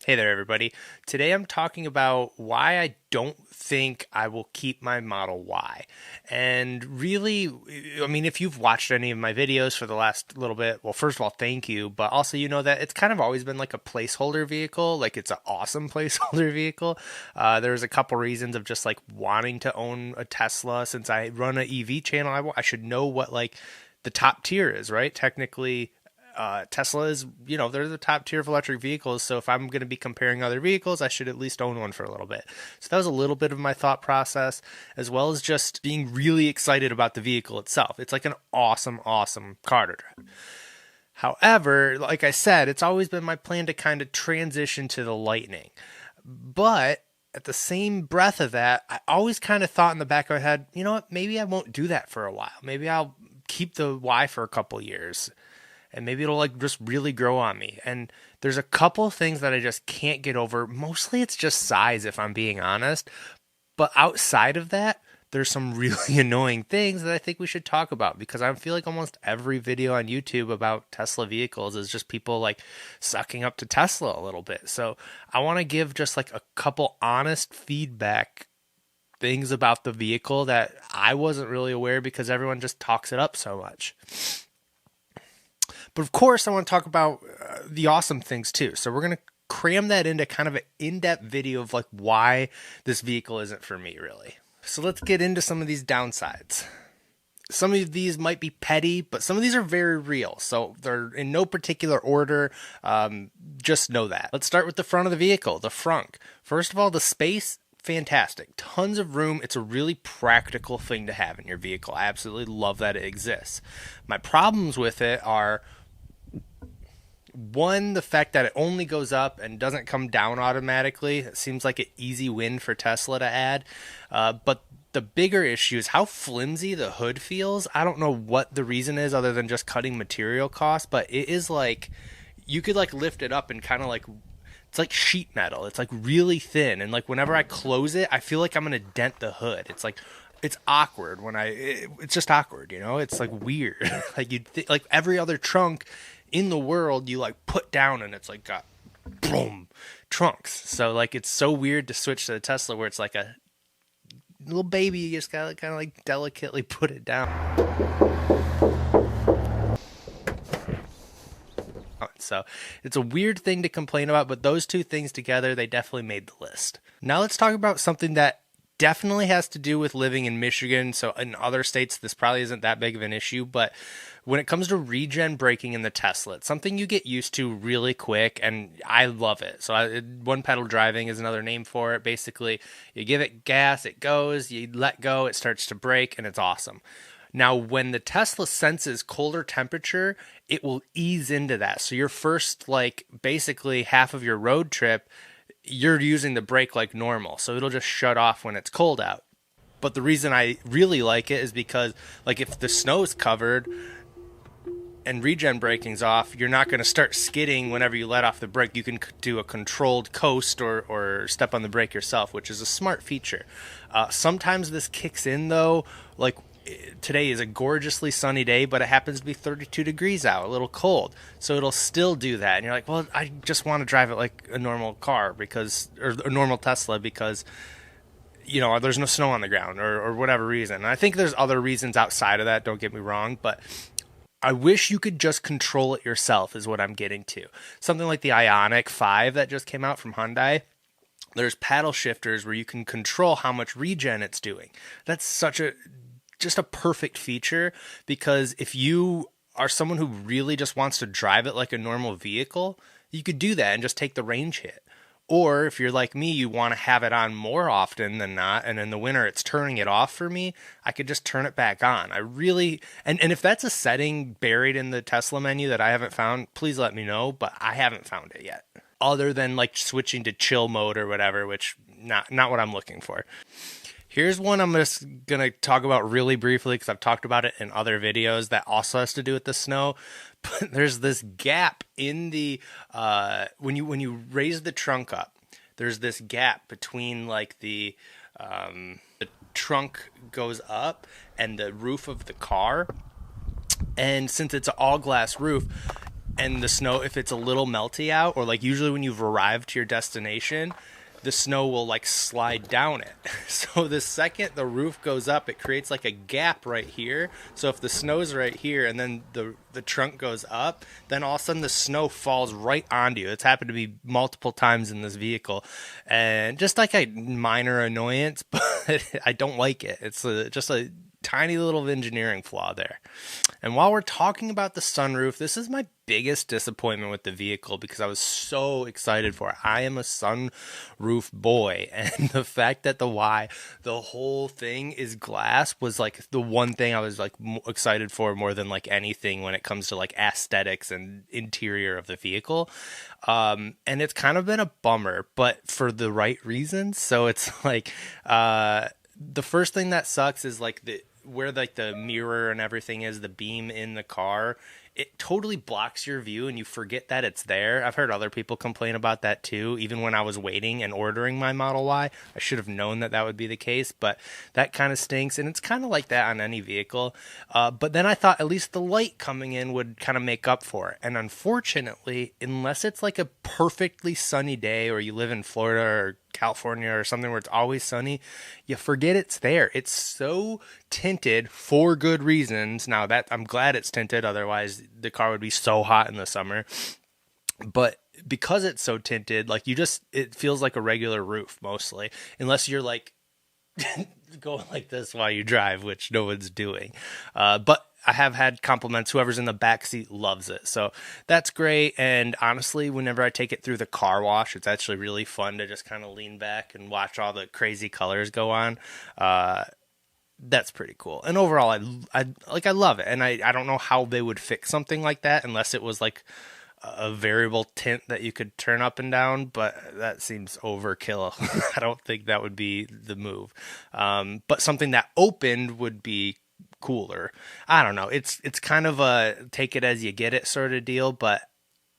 Hey there, everybody. Today I'm talking about why I don't think I will keep my Model Y. And really, I mean, if you've watched any of my videos for the last little bit, well, first of all, thank you. But also, you know that it's kind of always been like a placeholder vehicle. Like it's an awesome placeholder vehicle. There's a couple reasons of just like wanting to own a Tesla. Since I run an EV channel, I should know what like the top tier is, right? Technically, Tesla is, they're the top tier of electric vehicles. So if I'm going to be comparing other vehicles, I should at least own one for a little bit. So that was a little bit of my thought process, as well as just being really excited about the vehicle itself. It's like an awesome, awesome car to drive. However, like I said, it's always been my plan to kind of transition to the Lightning. But at the same breath of that, I always kind of thought in the back of my head, you know what, maybe I won't do that for a while. Maybe I'll keep the Y for a couple years. And maybe it'll like just really grow on me. And there's a couple things that I just can't get over. Mostly it's just size, if I'm being honest. But outside of that, there's some really annoying things that I think we should talk about, because I feel like almost every video on YouTube about Tesla vehicles is just people like sucking up to Tesla a little bit. So I want to give just like a couple honest feedback things about the vehicle that I wasn't really aware, because everyone just talks it up so much. But of course, I want to talk about the awesome things too. So we're going to cram that into kind of an in-depth video of like why this vehicle isn't for me, really. So let's get into some of these downsides. Some of these might be petty, but some of these are very real. So they're in no particular order. Just know that. Let's start with the front of the vehicle, the frunk. First of all, the space. Fantastic. Tons of room. It's a really practical thing to have in your vehicle. I absolutely love that it exists. My problems with it are, one, the fact that it only goes up and doesn't come down automatically. It seems like an easy win for Tesla to add. But the bigger issue is how flimsy the hood feels. I don't know what the reason is other than just cutting material costs, but it is like you could like lift it up and kind of like, it's like sheet metal. It's like really thin. And like whenever I close it, I feel like I'm going to dent the hood. It's like, it's awkward it's just awkward, It's like weird. Like like every other trunk in the world you like put down and it's like got boom trunks. So like it's so weird to switch to the Tesla where it's like a little baby. You just gotta kind of like delicately put it down. So it's a weird thing to complain about, but those two things together, they definitely made the list. Now let's talk about something that definitely has to do with living in Michigan. So in other states, this probably isn't that big of an issue, but when it comes to regen braking in the Tesla, it's something you get used to really quick, and I love it. So one pedal driving is another name for it. Basically, you give it gas, it goes, you let go, it starts to brake, and it's awesome. Now, when the Tesla senses colder temperature, it will ease into that. So your first, like, basically half of your road trip, you're using the brake like normal. So it'll just shut off when it's cold out. But the reason I really like it is because, like, if the snow's covered and regen braking's off, you're not going to start skidding whenever you let off the brake. You can do a controlled coast or step on the brake yourself, which is a smart feature. Sometimes this kicks in, though, like, today is a gorgeously sunny day, but it happens to be 32 degrees out, a little cold. So it'll still do that. And you're like, well, I just want to drive it like a normal car or a normal Tesla because, there's no snow on the ground or whatever reason. And I think there's other reasons outside of that, don't get me wrong, but I wish you could just control it yourself is what I'm getting to. Something like the Ioniq 5 that just came out from Hyundai. There's paddle shifters where you can control how much regen it's doing. That's just a perfect feature, because if you are someone who really just wants to drive it like a normal vehicle, you could do that and just take the range hit. Or if you're like me, you want to have it on more often than not, and in the winter it's turning it off for me, I could just turn it back on. I really, and if that's a setting buried in the Tesla menu that I haven't found, please let me know, but I haven't found it yet. Other than like switching to chill mode or whatever, which not what I'm looking for. Here's one I'm just going to talk about really briefly because I've talked about it in other videos that also has to do with the snow. But there's this gap in the, when you raise the trunk up, there's this gap between like the trunk goes up and the roof of the car. And since it's an all glass roof, and the snow, if it's a little melty out, or like usually when you've arrived to your destination, the snow will like slide down it. So the second the roof goes up, it creates like a gap right here. So if the snow's right here and then the trunk goes up, then all of a sudden the snow falls right onto you. It's happened to me multiple times in this vehicle, and just like a minor annoyance, but I don't like it. It's just a tiny little engineering flaw there. And while we're talking about the sunroof, this is my biggest disappointment with the vehicle because I was so excited for it. I am a sunroof boy, and the fact that the whole thing is glass was like the one thing I was like excited for more than like anything when it comes to like aesthetics and interior of the vehicle. And it's kind of been a bummer, but for the right reasons. So it's like the first thing that sucks is like where like the mirror and everything is, the beam in the car, it totally blocks your view and you forget that it's there. I've heard other people complain about that too. Even when I was waiting and ordering my Model Y, I should have known that that would be the case, but that kind of stinks. And it's kind of like that on any vehicle. But then I thought at least the light coming in would kind of make up for it. And unfortunately, unless it's like a perfectly sunny day or you live in Florida or California or something where it's always sunny, you forget it's there. It's so tinted for good reasons. Now that I'm glad it's tinted, otherwise the car would be so hot in the summer. But because it's so tinted, like it feels like a regular roof mostly, unless you're like going like this while you drive, which no one's doing. But I have had compliments. Whoever's in the back seat loves it. So that's great. And honestly, whenever I take it through the car wash, it's actually really fun to just kind of lean back and watch all the crazy colors go on. That's pretty cool. And overall, I love it. And I don't know how they would fix something like that unless it was like a variable tint that you could turn up and down, but that seems overkill. I don't think that would be the move. But something that opened would be cooler. I don't know. It's kind of a take it as you get it sort of deal, but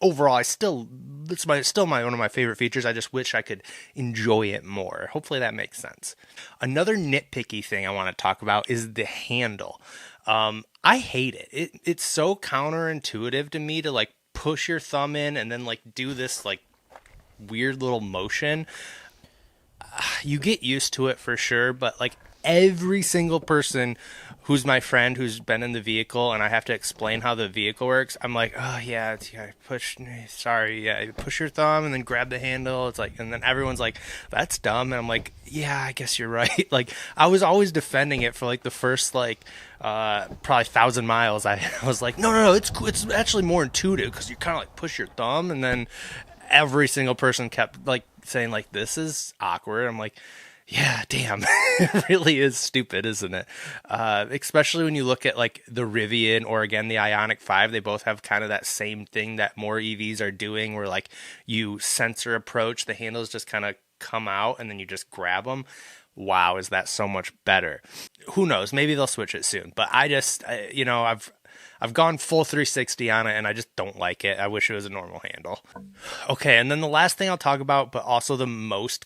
overall, it's still one of my favorite features. I just wish I could enjoy it more. Hopefully that makes sense. Another nitpicky thing I want to talk about is the handle. I hate it. It's so counterintuitive to me to like push your thumb in and then like do this like weird little motion. You get used to it for sure, but like every single person who's my friend who's been in the vehicle and I have to explain how the vehicle works, I'm like, oh yeah, push your thumb and then grab the handle. It's like, and then everyone's like, that's dumb. And I'm like, yeah, I guess you're right. Like I was always defending it for like the first like probably 1,000 miles. I was like, no, it's actually more intuitive because you kind of like push your thumb, and then every single person kept like saying like, this is awkward. I'm like, yeah, damn, it really is stupid, isn't it? Especially when you look at like the Rivian or again the Ioniq 5, they both have kind of that same thing that more EVs are doing, where like you sensor approach, the handles just kind of come out and then you just grab them. Wow, is that so much better? Who knows? Maybe they'll switch it soon. But I've gone full 360 on it and I just don't like it. I wish it was a normal handle. Okay, and then the last thing I'll talk about, but also the most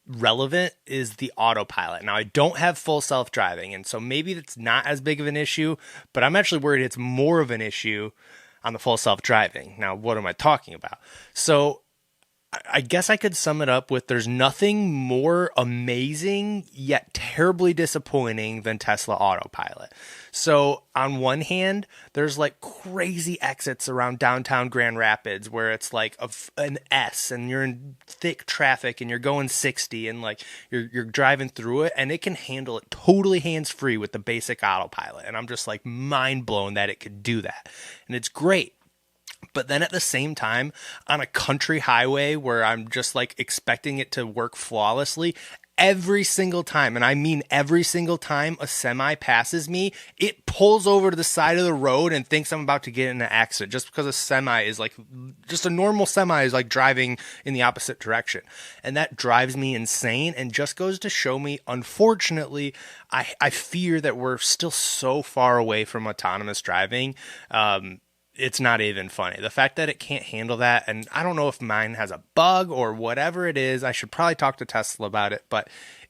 relevant, is the Autopilot. Now I don't have full self-driving, and so maybe it's not as big of an issue, but I'm actually worried it's more of an issue on the full self-driving. Now what am I talking about? So I guess I could sum it up with there's nothing more amazing yet terribly disappointing than Tesla Autopilot. So on one hand, there's like crazy exits around downtown Grand Rapids where it's like an S and you're in thick traffic and you're going 60 and like you're driving through it, and it can handle it totally hands-free with the basic Autopilot. And I'm just like mind blown that it could do that. And it's great. But then at the same time, on a country highway where I'm just like expecting it to work flawlessly, every single time, and I mean every single time a semi passes me, it pulls over to the side of the road and thinks I'm about to get in an accident just because a semi is like, just a normal semi is like driving in the opposite direction. And that drives me insane and just goes to show me, unfortunately, I fear that we're still so far away from autonomous driving. It's not even funny. The fact that it can't handle that, and I don't know if mine has a bug or whatever it is. I should probably talk to Tesla about it, but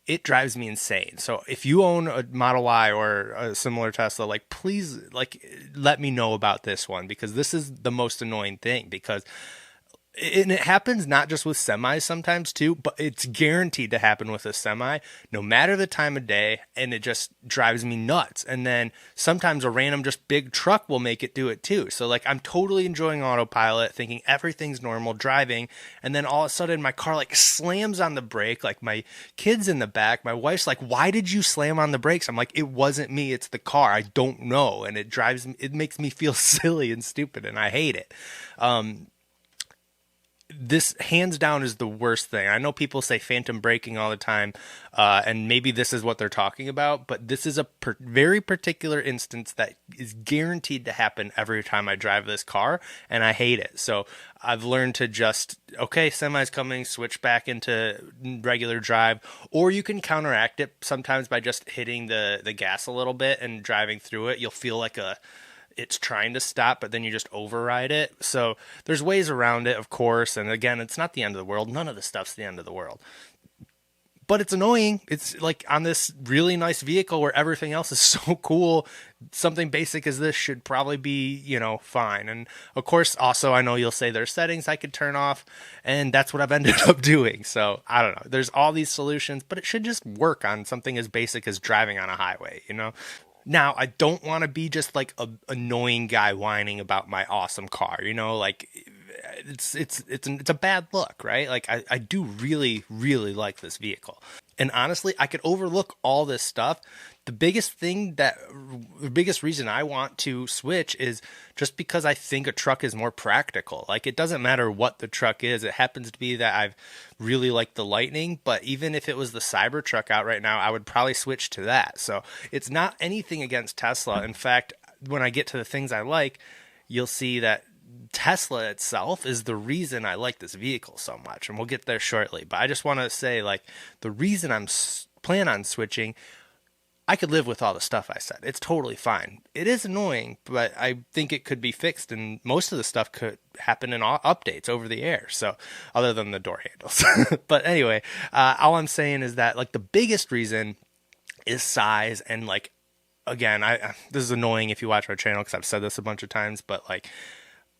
it drives me insane. So if you own a Model Y or a similar Tesla, like please like let me know about this one, because this is the most annoying thing. Because and it happens not just with semis sometimes too, but it's guaranteed to happen with a semi no matter the time of day, and it just drives me nuts. And then sometimes a random just big truck will make it do it too. So like I'm totally enjoying autopilot, thinking everything's normal driving, and then all of a sudden my car like slams on the brake, like my kid's in the back, my wife's like, why did you slam on the brakes? I'm like, it wasn't me, it's the car, I don't know. And it makes me feel silly and stupid, and I hate it. This hands down is the worst thing. I know people say phantom braking all the time, and maybe this is what they're talking about, but this is a very particular instance that is guaranteed to happen every time I drive this car, and I hate it. So I've learned to just, okay, semi's coming, switch back into regular drive, or you can counteract it sometimes by just hitting the gas a little bit and driving through it. You'll feel like it's trying to stop, but then you just override it. So there's ways around it, of course. And again, it's not the end of the world. None of this stuff's the end of the world. But it's annoying. It's like on this really nice vehicle where everything else is so cool, something basic as this should probably be, fine. And of course, also, I know you'll say there's settings I could turn off, and that's what I've ended up doing. So I don't know. There's all these solutions, but it should just work on something as basic as driving on a highway, Now, I don't want to be just like a annoying guy whining about my awesome car, like it's a bad look, right? Like I do really, really like this vehicle. And honestly, I could overlook all this stuff. The biggest reason I want to switch is just because I think a truck is more practical. Like, it doesn't matter what the truck is. It happens to be that I've really liked the Lightning, but even if it was the Cybertruck out right now, I would probably switch to that. So it's not anything against Tesla. In fact, when I get to the things I like, you'll see that Tesla itself is the reason I like this vehicle so much, and we'll get there shortly. But I just want to say, like, the reason I'm plan on switching, I could live with all the stuff I said. It's totally fine. It is annoying, but I think it could be fixed, and most of the stuff could happen in updates over the air. So, other than the door handles. But anyway, all I'm saying is that, like, the biggest reason is size, and, like, again, this is annoying if you watch our channel because I've said this a bunch of times, but, like,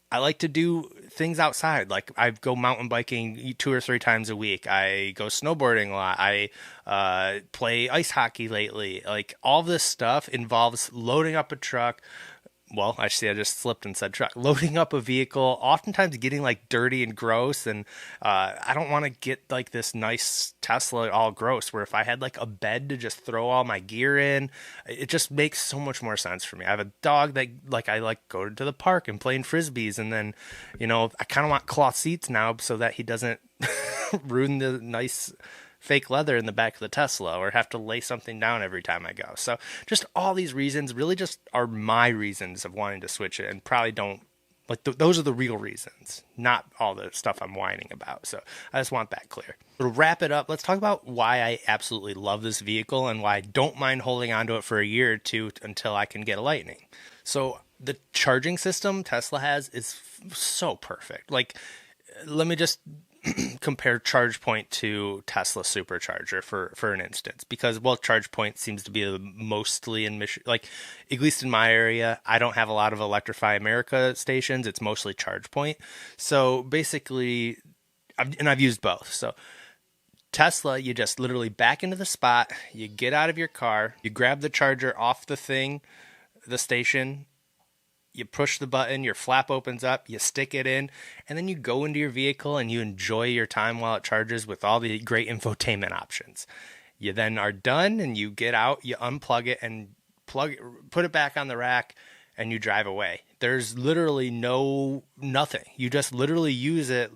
I like to do things outside. Like, I go mountain biking 2 or 3 times a week. I go snowboarding a lot. I play ice hockey lately. Like, all this stuff involves loading up a truck. Well, actually, I just slipped and said truck. Loading up a vehicle, oftentimes getting, like, dirty and gross. And I don't want to get, like, this nice Tesla all gross, where if I had, like, a bed to just throw all my gear in, it just makes so much more sense for me. I have a dog that, like, I like go to the park and playing frisbees. And then, I kind of want cloth seats now so that he doesn't ruin the nice fake leather in the back of the Tesla, or have to lay something down every time I go. So just all these reasons really just are my reasons of wanting to switch it, and probably don't like those are the real reasons, not all the stuff I'm whining about. So I just want that clear. To wrap it up, let's talk about why I absolutely love this vehicle and why I don't mind holding on to it for a year or two until I can get a Lightning. So the charging system Tesla has is so perfect. Like, let me just compare ChargePoint to Tesla Supercharger for an instance, because ChargePoint seems to be mostly in Michigan. Like, at least in my area, I don't have a lot of Electrify America stations. It's mostly ChargePoint. So basically, I've used both. So Tesla, you just literally back into the spot, you get out of your car, you grab the charger off the station, you push the button, your flap opens up, you stick it in, and then you go into your vehicle and you enjoy your time while it charges with all the great infotainment options. You then are done and you get out, you unplug it and put it back on the rack, and you drive away. There's literally nothing. You just literally use it.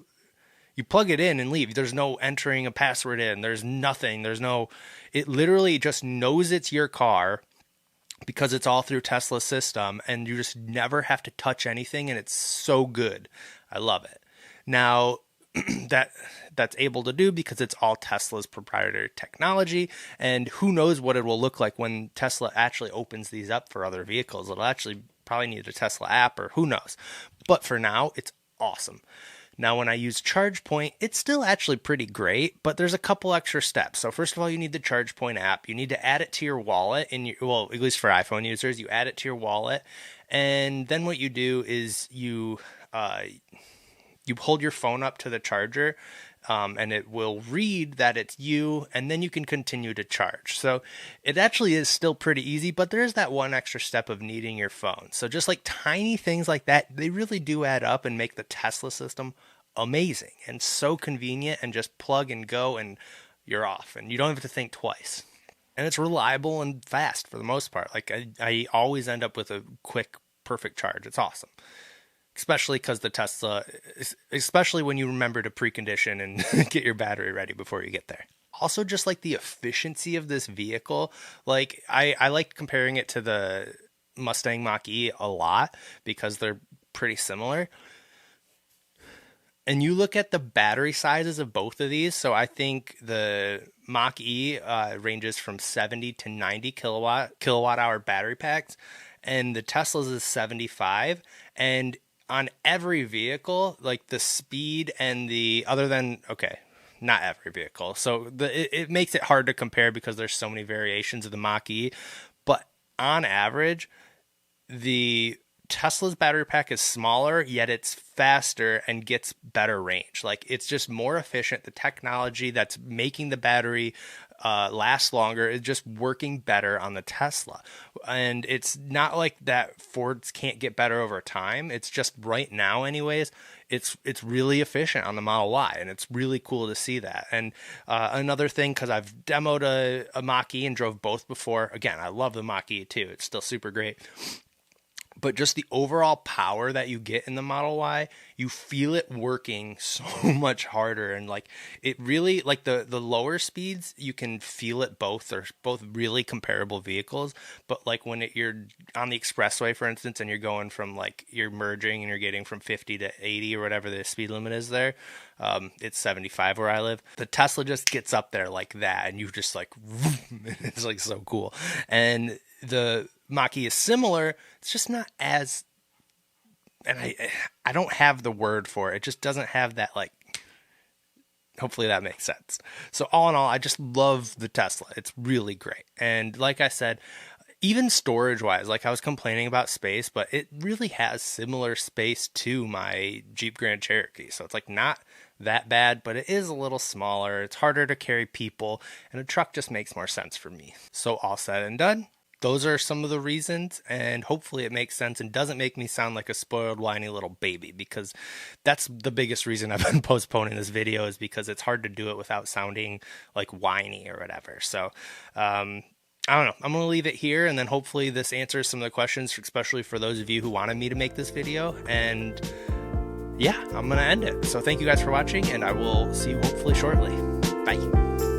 You plug it in and leave. There's no entering a password in. There's nothing. It literally just knows it's your car, because it's all through Tesla's system, and you just never have to touch anything, and it's so good. I love it. Now, that's able to do because it's all Tesla's proprietary technology, and who knows what it will look like when Tesla actually opens these up for other vehicles. It'll actually probably need a Tesla app, or who knows. But for now, it's awesome. Now, when I use ChargePoint, it's still actually pretty great, but there's a couple extra steps. So first of all, you need the ChargePoint app. You need to add it to your wallet. Well, at least for iPhone users, you add it to your wallet. And then what you do is you hold your phone up to the charger, and it will read that it's you, and then you can continue to charge. So it actually is still pretty easy, but there is that one extra step of needing your phone. So just like tiny things like that, they really do add up and make the Tesla system amazing and so convenient, and just plug and go and you're off, and you don't have to think twice. And it's reliable and fast for the most part. Like I always end up with a quick, perfect charge. It's awesome. Especially because the Tesla, especially when you remember to precondition and get your battery ready before you get there. Also, just like the efficiency of this vehicle, like I like comparing it to the Mustang Mach-E a lot because they're pretty similar. And you look at the battery sizes of both of these. So I think the Mach-E ranges from 70 to 90 kilowatt hour battery packs, and the Tesla's is 75. And on every vehicle, like the speed and not every vehicle. So it makes it hard to compare because there's so many variations of the Mach-E. But on average, the Tesla's battery pack is smaller, yet it's faster and gets better range. Like, it's just more efficient. The technology that's making the battery last longer is just working better on the Tesla. And it's not like that Fords can't get better over time. It's just right now anyways, it's really efficient on the Model Y, and it's really cool to see that. And another thing, because I've demoed a Mach-E and drove both before. Again, I love the Mach-E too. It's still super great. But just the overall power that you get in the Model Y, you feel it working so much harder. And like, it really, like the lower speeds, you can feel it both. They're both really comparable vehicles. But like when you're on the expressway, for instance, and you're going from like, you're merging and you're getting from 50 to 80 or whatever the speed limit is there. It's 75 where I live. The Tesla just gets up there like that, and you just like, it's like so cool. And the Mach-E is similar. It's just not as, and I don't have the word for it. It just doesn't have that, like, hopefully that makes sense. So all in all, I just love the Tesla. It's really great. And like I said, even storage wise, like I was complaining about space, but it really has similar space to my Jeep Grand Cherokee. So it's like not that bad, but it is a little smaller. It's harder to carry people, and a truck just makes more sense for me. So all said and done, those are some of the reasons, and hopefully it makes sense and doesn't make me sound like a spoiled, whiny little baby, because that's the biggest reason I've been postponing this video, is because it's hard to do it without sounding like whiny or whatever. So, I don't know. I'm going to leave it here, and then hopefully this answers some of the questions, especially for those of you who wanted me to make this video. And yeah, I'm going to end it. So thank you guys for watching, and I will see you hopefully shortly. Bye.